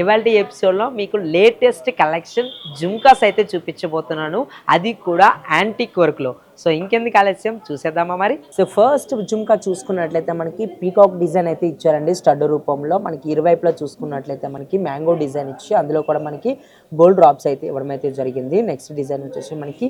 ఇవాల్టి ఎపిసోడ్‌లో మీకు లేటెస్ట్ కలెక్షన్ జుంకాస్ అయితే చూపించబోతున్నాను. అది కూడా యాంటిక్ వర్క్‌లో. సో ఇంకెందుకు ఆలస్యం చూసేద్దామా మరి? సో ఫస్ట్ జుంకా చూసుకున్నట్లయితే మనకి పీకాక్ డిజైన్ అయితే ఇచ్చారండి స్టడ్ రూపంలో. మనకి ఇరువైపులా చూసుకున్నట్లయితే మనకి మ్యాంగో డిజైన్ ఇచ్చి అందులో కూడా మనకి గోల్డ్ డ్రాప్స్ అయితే ఇవ్వడం అయితే జరిగింది. నెక్స్ట్ డిజైన్ వచ్చేసి మనకి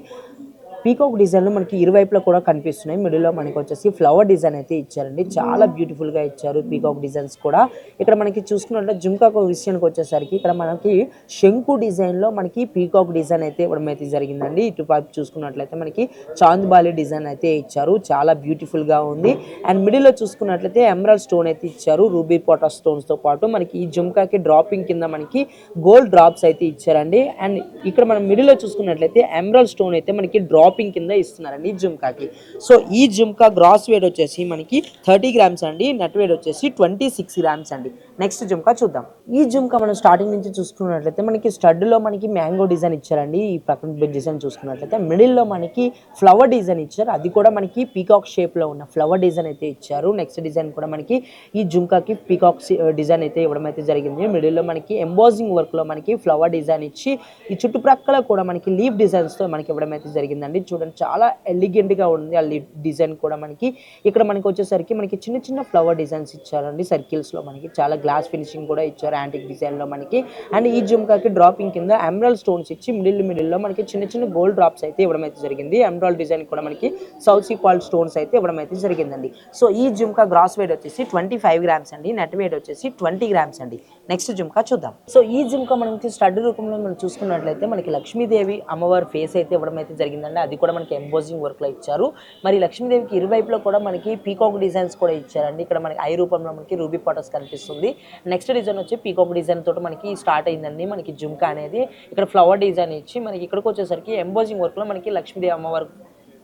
పీకాక్ డిజైన్లో మనకి ఇరువైపులా కూడా కనిపిస్తున్నాయి. మిడిల్లో మనకి వచ్చేసి ఫ్లవర్ డిజైన్ అయితే ఇచ్చారండి. చాలా బ్యూటిఫుల్గా ఇచ్చారు పీకాక్ డిజైన్స్ కూడా. ఇక్కడ మనకి చూసుకున్నట్లయితే జుంకాకు విషయానికి వచ్చేసరికి ఇక్కడ మనకి శంకు డిజైన్లో మనకి పీకాక్ డిజైన్ అయితే ఇవ్వడం అయితే జరిగిందండి. ఇటువైపు చూసుకున్నట్లయితే మనకి చాంద్బాలి డిజైన్ అయితే ఇచ్చారు. చాలా బ్యూటిఫుల్గా ఉంది. అండ్ మిడిల్లో చూసుకున్నట్లయితే ఎమరాల్డ్ స్టోన్ అయితే ఇచ్చారు. రూబీ పోటా స్టోన్స్తో పాటు మనకి ఈ జుంకాకి డ్రాపింగ్ కింద మనకి గోల్డ్ డ్రాప్స్ అయితే ఇచ్చారండి. అండ్ ఇక్కడ మనం మిడిల్లో చూసుకున్నట్లయితే ఎమరాల్డ్ స్టోన్ అయితే మనకి డ్రాపింగ్ కింద ఇస్తున్నారండి ఈ జుంకాకి. సో ఈ జుంకా గ్రాస్ వెయిట్ వచ్చేసి మనకి 30 గ్రామ్స్ అండి. నెట్ వెయిట్ వచ్చేసి 26 గ్రామ్స్ అండి. నెక్స్ట్ జుంకా చూద్దాం. ఈ జుంకా మనం స్టార్టింగ్ నుంచి చూసుకున్నట్లయితే మనకి స్టడ్లో మనకి మ్యాంగో డిజైన్ ఇచ్చారండి. ఈ ప్రక్కన డిజైన్ చూసుకున్నట్లయితే మిడిల్లో మనకి ఫ్లవర్ డిజైన్ ఇచ్చారు. అది కూడా మనకి పీకాక్ షేప్లో ఉన్న ఫ్లవర్ డిజైన్ అయితే ఇచ్చారు. నెక్స్ట్ డిజైన్ కూడా మనకి ఈ జుంకాకి పీకాక్ డిజైన్ అయితే ఇవ్వడం అయితే జరిగింది. మిడిల్లో మనకి ఎంబోజింగ్ వర్క్లో మనకి ఫ్లవర్ డిజైన్ ఇచ్చి ఈ చుట్టుప్రక్కల కూడా మనకి లీఫ్ డిజైన్స్తో మనకి ఇవ్వడం అయితే జరిగిందండి. చూడండి చాలా ఎలిగెంట్గా ఉంది ఆ లీఫ్ డిజైన్ కూడా మనకి. ఇక్కడ మనకి వచ్చేసరికి మనకి చిన్న చిన్న ఫ్లవర్ డిజైన్స్ ఇచ్చారండి సర్కిల్స్లో. మనకి చాలా గ్లాస్ ఫినిషింగ్ కూడా ఇచ్చారు యాంటిక్ డిజైన్లో మనకి. అండ్ ఈ జుంకాకి డ్రాపింగ్ కింద ఎమరాల్డ్ స్టోన్స్ ఇచ్చి మిడిల్లో మనకి చిన్న చిన్న గోల్డ్ డ్రాప్స్ అయితే ఇవ్వడం అయితే జరిగింది. ఎమరాల్డ్ డిజైన్ కూడా మనకి సౌత్ సీపాల్ స్టోన్స్ అయితే ఇవ్వడం అయితే జరిగిందండి. సో ఈ జుంకా గ్రాస్ వెయిట్ వచ్చేసి 25 గ్రామ్స్ అండి. నెట్ వెయిట్ వచ్చేసి 20 గ్రామ్స్ అండి. నెక్స్ట్ జుంకా చూద్దాం. సో ఈ జుంకా మనకి స్టడ్ రూపంలో మనం చూసుకున్నట్లయితే మనకి లక్ష్మీదేవి అమ్మవారి ఫేస్ అయితే ఇవ్వడం అయితే జరిగిందండి. అది కూడా మనకి ఎంబోజింగ్ వర్క్లో ఇచ్చారు. మరి లక్ష్మీదేవికి ఇరువైపులో కూడా మనకి పీకాక్ డిజైన్స్ కూడా ఇచ్చారండి. ఇక్కడ మనకి ఐ రూపంలో మనకి రూబీ పాటస్ కనిపిస్తుంది. నెక్స్ట్ డిజైన్ వచ్చి పీకాక్ డిజైన్ తోటి మనకి స్టార్ట్ అయిందండి మనకి జుంకా అనేది. ఇక్కడ ఫ్లవర్ డిజైన్ ఇచ్చి మనకి ఇక్కడికి వచ్చేసరికి ఎంబోజింగ్ వర్క్లో మనకి లక్ష్మీదేవి అమ్మవారి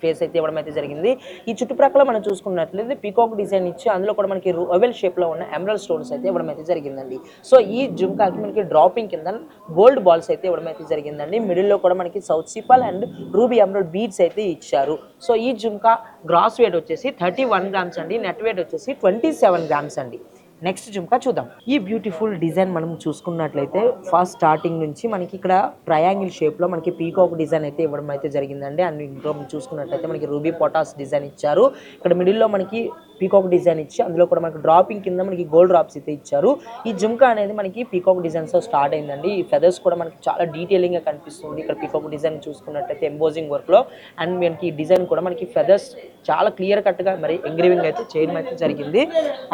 ఫేస్ అయితే ఇవ్వడం అయితే జరిగింది. ఈ చుట్టుప్రక్కల మనం చూసుకున్నట్లయితే పీకాక్ డిజైన్ ఇచ్చి అందులో కూడా మనకి ఓవెల్ షేప్లో ఉన్న ఎమరాల్డ్ స్టోన్స్ అయితే ఇవ్వడం అయితే జరిగిందండి. సో ఈ జుంకాకి మనకి డ్రాపింగ్ కింద గోల్డ్ బాల్స్ అయితే ఇవ్వడం అయితే జరిగిందండి. మిడిల్లో కూడా మనకి south sea pearl and ruby emerald beads అయితే ఇచ్చారు. సో ఈ జుంకా గ్రాస్ వెయిట్ వచ్చేసి 31 గ్రామ్స్ అండి. నెట్ వెయిట్ వచ్చేసి 27 గ్రామ్స్ అండి. నెక్స్ట్ జుంకా చూద్దాం. ఈ బ్యూటిఫుల్ డిజైన్ మనం చూసుకున్నట్లయితే ఫస్ట్ స్టార్టింగ్ నుంచి మనకి ఇక్కడ ట్రయాంగిల్ షేప్లో మనకి పీకాక్ డిజైన్ అయితే ఇవ్వడం అయితే జరిగిందండి. అండ్ ఇంట్లో చూసుకున్నట్లయితే మనకి రూబీ పొటాస్ డిజైన్ ఇచ్చారు. ఇక్కడ మిడిల్లో మనకి పీకాక్ డిజైన్ ఇచ్చి అందులో కూడా మనకి డ్రాపింగ్ కింద మనకి గోల్డ్ డ్రాప్స్ అయితే ఇచ్చారు. ఈ జుంకా అనేది మనకి పీకాక్ డిజైన్స్తో స్టార్ట్ అయిందండి. ఈ ఫెదర్స్ కూడా మనకి చాలా డీటెయిలింగ్గా కనిపిస్తుంది. ఇక్కడ పీకాక్ డిజైన్ చూసుకున్నట్లయితే ఎంబోజింగ్ వర్క్లో అండ్ మనకి ఈ డిజైన్ కూడా మనకి ఫెదర్స్ చాలా క్లియర్ కట్గా మరి ఎంగ్రేవింగ్ అయితే చేయడం అయితే జరిగింది.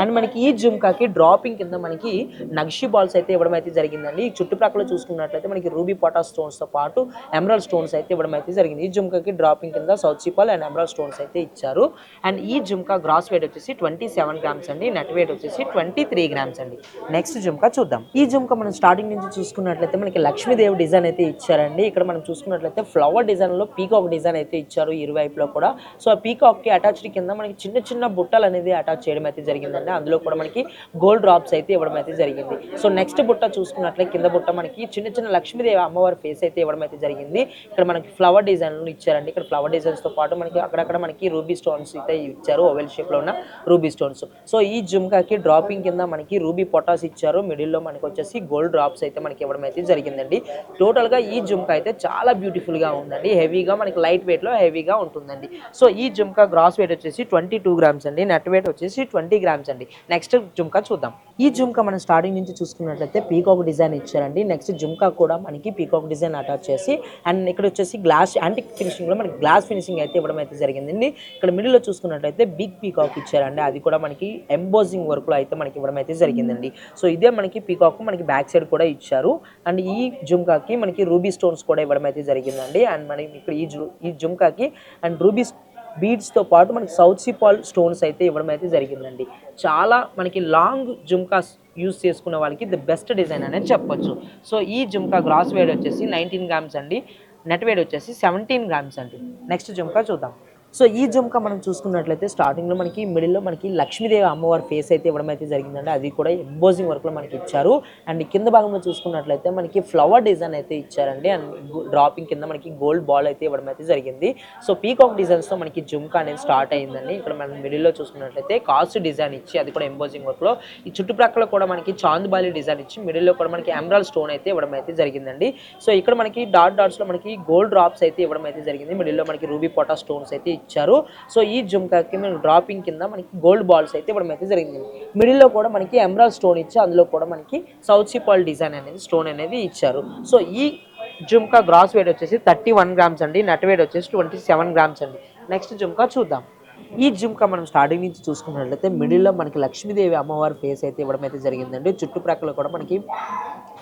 అండ్ మనకి ఈ జుంకాకి డ్రాపింగ్ కింద మనకి నక్షి బాల్స్ అయితే ఇవ్వడం అయితే జరిగిందండి. ఈ చుట్టుప్రక్కల చూసుకున్నట్లయితే మనకి రూబీ పొటాస్ స్టోన్స్తో పాటు ఎమరాల్డ్ స్టోన్స్ అయితే ఇవ్వడం అయితే జరిగింది. ఈ జుంకాకి డ్రాపింగ్ కింద south sea pearl and emerald stones అయితే ఇచ్చారు. అండ్ ఈ జుంకా గ్రాస్ వెయిట్ వచ్చేసి 27 గ్రామ్స్ అండి. నెట్ వెయిట్ వచ్చేసి 23 గ్రామ్స్ అండి. నెక్స్ట్ జుంకా చూద్దాం. ఈ జుంకా మనం స్టార్టింగ్ నుంచి చూసుకున్నట్లయితే మనకి లక్ష్మీదేవి డిజైన్ అయితే ఇచ్చారండి. ఇక్కడ మనం చూసుకున్నట్లయితే ఫ్లవర్ డిజైన్లో పీకాక్ డిజైన్ అయితే ఇచ్చారు ఇరువైపులో కూడా. సో ఆ పీకాక్కి అటాచ్డ్ కింద మనకి చిన్న చిన్న బుట్టలు అనేది అటాచ్ చేయడం అయితే జరిగిందండి. అందులో కూడా మనకి గోల్డ్ డ్రాప్స్ అయితే ఇవ్వడం అయితే జరిగింది. సో నెక్స్ట్ బుట్ట చూసుకున్నట్లయితే కింద బుట్ట మనకి చిన్న చిన్న లక్ష్మీదేవి అమ్మవారి ఫేస్ అయితే ఇవ్వడం అయితే జరిగింది. ఇక్కడ మనకి ఫ్లవర్ డిజైన్లు ఇచ్చారండి. ఇక్కడ ఫ్లవర్ డిజైన్స్తో పాటు మనకి అక్కడక్కడ మనకి రూబీ స్టోన్స్ అయితే ఇచ్చారు. ఓవెల్ షేప్లో ఉన్న రూబీ స్టోన్స్. సో ఈ జుంకాకి డ్రాపింగ్ కింద మనకి రూబీ పొటాస్ ఇచ్చారు. మిడిల్లో మనకి వచ్చేసి గోల్డ్ డ్రాప్స్ అయితే మనకి ఇవ్వడం అయితే జరిగిందండి. టోటల్గా ఈ జుంకా అయితే చాలా బ్యూటిఫుల్గా ఉందండి. హెవీగా మనకి లైట్ వెయిట్లో హెవీగా ఉంటుందండి. సో ఈ జుంకా గ్రాస్ వెయిట్ వచ్చేసి 22 గ్రామ్స్ అండి. నెట్ వెయిట్ వచ్చేసి 20 గ్రామ్స్ అండి. నెక్స్ట్ జుంకా చూద్దాం. ఈ జుంకా మనం స్టార్టింగ్ నుంచి చూసుకున్నట్లయితే పీకాక్ డిజైన్ ఇచ్చారండి. నెక్స్ట్ జుంకా కూడా మనకి పీకాక్ డిజైన్ అటాచ్ చేసి అండ్ ఇక్కడ వచ్చేసి గ్లాస్ యాంటిక్ ఫినిషింగ్లో మనకి గ్లాస్ ఫినిషింగ్ అయితే ఇవ్వడం అయితే జరిగిందండి. ఇక్కడ మిడిల్లో చూసుకున్నట్లయితే బిగ్ పీకాక్ ఇచ్చారండి. అది కూడా మనకి ఎంబోజింగ్ వర్క్లో అయితే మనకి ఇవ్వడం అయితే జరిగిందండి. సో ఇదే మనకి పీకాక్ మనకి బ్యాక్ సైడ్ కూడా ఇచ్చారు. అండ్ ఈ జుంకాకి మనకి రూబీ స్టోన్స్ కూడా ఇవ్వడం అయితే జరిగిందండి. అండ్ మనకి ఇక్కడ ఈ జుంకాకి అండ్ రూబీ బీడ్స్తో పాటు మనకి సౌత్ సిపాల్ స్టోన్స్ అయితే ఇవ్వడం అయితే జరిగిందండి. చాలా మనకి లాంగ్ జుంకాస్ యూస్ చేసుకున్న వాళ్ళకి ది బెస్ట్ డిజైన్ అనేది చెప్పొచ్చు. సో ఈ జుంకా గ్రాస్ వెయిట్ వచ్చేసి 19 గ్రామ్స్ అండి. నెట్ వెయిట్ వచ్చేసి 17 గ్రామ్స్ అండి. నెక్స్ట్ జుంకా చూద్దాం. సో ఈ జుంకా మనం చూసుకున్నట్లయితే స్టార్టింగ్లో మనకి మిడిల్లో మనకి లక్ష్మీదేవి అమ్మవారి ఫేస్ అయితే ఇవ్వడం అయితే జరిగిందండి. అది కూడా ఎంబోజింగ్ వర్క్లో మనకి ఇచ్చారు. అండ్ కింద భాగంలో చూసుకున్నట్లయితే మనకి ఫ్లవర్ డిజైన్ అయితే ఇచ్చారండి. అండ్ డ్రాపింగ్ కింద మనకి గోల్డ్ బాల్ అయితే ఇవ్వడం అయితే జరిగింది. సో పీకాక్ డిజైన్స్తో మనకి జుంకా అనేది స్టార్ట్ అయిందండి. ఇక్కడ మనం మిడిల్లో చూసుకున్నట్లయితే కాస్ట్ డిజైన్ ఇచ్చి అది కూడా ఎంబోజింగ్ వర్క్లో ఈ చుట్టుప్రక్కల కూడా మనకి చాందుబాలి డిజైన్ ఇచ్చి మిడిల్లో కూడా మనకి ఎమరాల్డ్ స్టోన్ అయితే ఇవ్వడం అయితే జరిగిందండి. సో ఇక్కడ మనకి డాట్స్లో మనకి గోల్డ్ డ్రాప్స్ అయితే ఇవ్వడం అయితే జరిగింది. మిడిల్లో మనకి రూబీ పొటా స్టోన్స్ అయితే ఇచ్చారు. సో ఈ జుంకాకి మనం డ్రాపింగ్ కింద మనకి గోల్డ్ బాల్స్ అయితే ఇవ్వడం అయితే జరిగింది. మిడిల్లో కూడా మనకి ఎమరాల్డ్ స్టోన్ ఇచ్చి అందులో కూడా మనకి సౌత్ సీ పర్ల్ డిజైన్ అనేది స్టోన్ అనేది ఇచ్చారు. సో ఈ జుంకా గ్రాస్ వెయిట్ వచ్చేసి 31 గ్రామ్స్ అండి. నెట్ వెయిట్ వచ్చేసి 27 గ్రామ్స్ అండి. నెక్స్ట్ జుంకా చూద్దాం. ఈ జుంకా మనం స్టార్టింగ్ నుంచి చూసుకున్నట్లయితే మిడిల్లో మనకి లక్ష్మీదేవి అమ్మవారి ఫేస్ అయితే ఇవ్వడం అయితే జరిగిందండి. చుట్టుప్రక్కల కూడా మనకి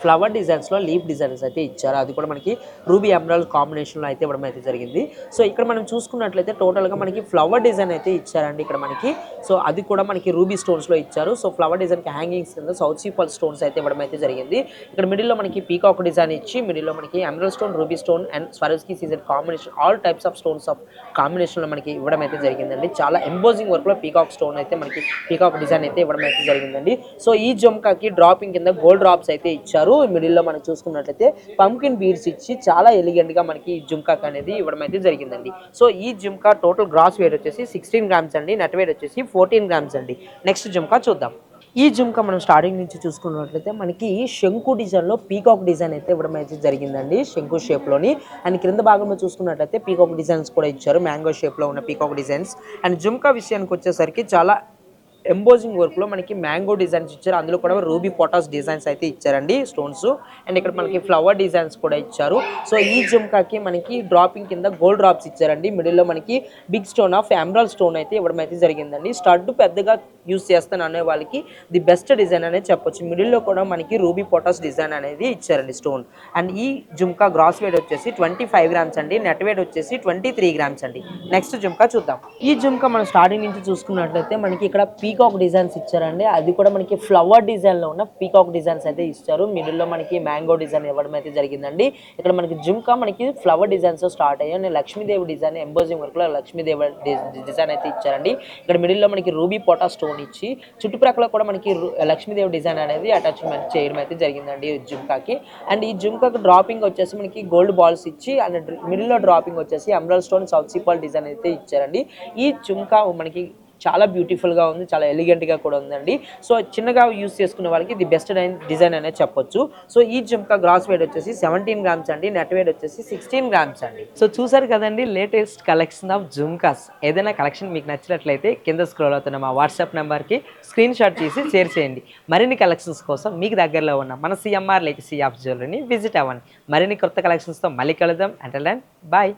ఫ్లవర్ డిజైన్స్లో లీఫ్ డిజైన్స్ అయితే ఇచ్చారు. అది కూడా మనకి రూబీ ఎమరాల్డ్ కాంబినేషన్లో అయితే ఇవ్వడం అయితే జరిగింది. సో ఇక్కడ మనం చూసుకున్నట్లయితే టోటల్గా మనకి ఫ్లవర్ డిజైన్ అయితే ఇచ్చారండి ఇక్కడ మనకి. సో అది కూడా మనకి రూబీ స్టోన్స్లో ఇచ్చారు. సో ఫ్లవర్ డిజైన్కి హ్యాంగింగ్స్ కింద సౌత్ సీ పర్ల్ స్టోన్స్ అయితే ఇవ్వడం అయితే జరిగింది. ఇక్కడ మిడిల్లో మనకి పీకాక్ డిజైన్ ఇచ్చి మిడిల్లో మనకి emerald stone, ruby stone and Swarovski season combination all types of stones of కాంబినేషన్లో మనకి ఇవ్వడం అయితే జరిగిందండి. చాలా ఎంబోజింగ్ వర్క్లో పీకాక్ స్టోన్ అయితే మనకి పీకాక్ డిజైన్ అయితే ఇవ్వడం అయితే జరిగిందండి. సో ఈ జుంకాకి డ్రాపింగ్ కింద గోల్డ్ డ్రాప్స్ అయితే ఇచ్చారు. మిడిల్లో మనం చూసుకున్నట్లయితే పంకిన్ బీడ్స్ ఇచ్చి చాలా ఎలిగెంట్గా మనకి ఈ జుంకాక్ అనేది ఇవ్వడం అయితే జరిగిందండి. సో ఈ జుంకా టోటల్ గ్రాస్ వెయిట్ వచ్చేసి 16 గ్రామ్స్ అండి. నెట్ వెయిట్ వచ్చేసి 14 గ్రామ్స్ అండి. నెక్స్ట్ జుంకా చూద్దాం. ఈ జుంకా మనం స్టార్టింగ్ నుంచి చూసుకున్నట్లయితే మనకి శంకు డిజైన్లో పీకాక్ డిజైన్ అయితే ఇవ్వడం అయితే జరిగిందండి. శంకు షేప్లోని. అండ్ క్రింద భాగంలో చూసుకున్నట్లయితే పీకాక్ డిజైన్స్ కూడా ఇచ్చారు. మ్యాంగో షేప్లో ఉన్న పీకాక్ డిజైన్స్. అండ్ జుంకా విషయానికి వచ్చేసరికి చాలా ఎంబోజింగ్ వర్క్లో మనకి మ్యాంగో డిజైన్స్ ఇచ్చారు. అందులో కూడా రూబీ పొటాస్ డిజైన్స్ అయితే ఇచ్చారండి స్టోన్స్. అండ్ ఇక్కడ మనకి ఫ్లవర్ డిజైన్స్ కూడా ఇచ్చారు. సో ఈ జుంకాకి మనకి డ్రాపింగ్ కింద గోల్డ్ డ్రాప్స్ ఇచ్చారండి. మిడిల్లో మనకి big stone of emerald stone అయితే ఇవ్వడం అయితే జరిగిందండి. స్టడ్ పెద్దగా యూస్ చేస్తాను అనే వాళ్ళకి ది బెస్ట్ డిజైన్ అనేది చెప్పొచ్చు. మిడిల్లో కూడా మనకి రూబీ పొటాస్ డిజైన్ అనేది ఇచ్చారండి స్టోన్. అండ్ ఈ జుంకా గ్రాస్ వెయిట్ వచ్చేసి 25 గ్రామ్స్ అండి. నెట్ వెయిట్ వచ్చేసి 23 గ్రామ్స్ అండి. నెక్స్ట్ జుంకా చూద్దాం. ఈ జుంకా మనం స్టార్టింగ్ నుంచి చూసుకున్నట్లయితే మనకి ఇక్కడ పీకాక్ డిజైన్స్ ఇచ్చారండి. అది కూడా మనకి ఫ్లవర్ డిజైన్లో ఉన్న పీకాక్ డిజైన్స్ అయితే ఇచ్చారు. మిడిల్లో మనకి మ్యాంగో డిజైన్ ఇవ్వడం అయితే జరిగిందండి. ఇక్కడ మనకి జుంకా మనకి ఫ్లవర్ డిజైన్స్ స్టార్ట్ అయ్యాయి. లక్ష్మీదేవి డిజైన్ ఎంబోజింగ్ వర్క్లో లక్ష్మీదేవి డిజైన్ అయితే ఇచ్చారండి. ఇక్కడ మిడిల్లో మనకి రూబీ పొటా స్టోన్ ఇచ్చి చుట్టుప్రక్కల కూడా మనకి లక్ష్మీదేవి డిజైన్ అనేది అటాచ్మెంట్ చేయడం అయితే జరిగిందండి జుంకాకి. అండ్ ఈ జుంకాకి డ్రాపింగ్ వచ్చేసి మనకి గోల్డ్ బాల్స్ ఇచ్చి అండ్ మిడిల్లో డ్రాపింగ్ వచ్చేసి emerald stone, south sea pearl design అయితే ఇచ్చారండి. ఈ జుంకా మనకి చాలా బ్యూటిఫుల్గా ఉంది, చాలా ఎలిగెంట్గా కూడా ఉందండి. సో చిన్నగా యూస్ చేసుకునే వాళ్ళకి ది బెస్ట్ డిజైన్ అనేది చెప్పొచ్చు. సో ఈ జుంకా గ్రాస్ వెయిట్ వచ్చేసి 17 గ్రామ్స్ అండి. నెట్ వెయిట్ వచ్చేసి 16 గ్రామ్స్ అండి. సో చూసారు కదండి లేటెస్ట్ కలెక్షన్ ఆఫ్ జుంకాస్. ఏదైనా కలెక్షన్ మీకు నచ్చినట్లయితే కింద స్క్రోల్ అవుతున్న మా వాట్సాప్ నెంబర్కి స్క్రీన్ షాట్ తీసి షేర్ చేయండి. మరిన్ని కలెక్షన్స్ కోసం మీకు దగ్గరలో ఉన్న మన సిఎంఆర్ లేక్ సి ఆఫ్ జ్యువెలరీని విజిట్ అవ్వండి. మరిన్ని కొత్త కలెక్షన్స్తో మళ్ళీ కలుద్దాం. Until then bye.